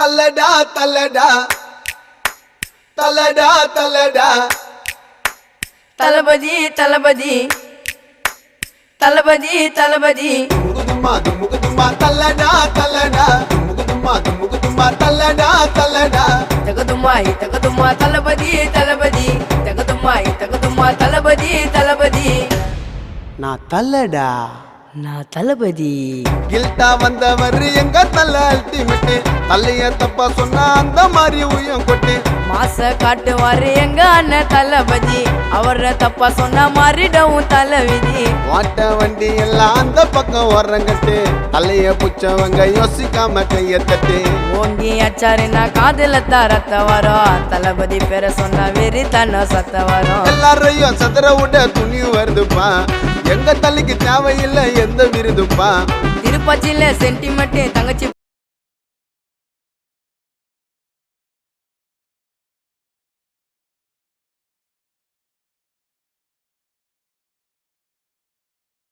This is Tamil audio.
தல்லடா தல்லடா தல்லடா தல்லடா தளபதி தளபதி தளபதி தளபதி முகுதுமா தல்லடா தல்லடா முகுதுமா தல்லடா தல்லடா தகதுமாய் தகதுமா தளபதி தளபதி தகதுமாய் தகதுமா தளபதி தளபதி நான் தல்லடா நான் தளபதி கில்ட்டா வந்தவர் எங்க தல்ல அல்டிமேட் தல்லைய தப்பா சொன்னா அந்த மாதிரி உயம் கொட்டு மாச காட்டுவாரு எங்க அண்ணன் தளபதி அவர தப்பா சொன்ன மாறிடவும் தலைவிதி வாட்ட வண்டி எல்லாம் அந்த பக்கம் வர்றங்கட்டு தலைய புச்சவங்க யோசிக்காம கைய தட்டு ஓங்கி அச்சாருன்னா காதுல தரத்த வரும் தளபதி பேர சொன்ன வெறி தன்ன சத்த வரும் எல்லாரையும் சதுர விட துணி வருதுப்பா எங்க தலைக்கு தேவையில்லை எந்த விருதுப்பா திருப்பச்சியில சென்டிமெண்ட் தங்கச்சி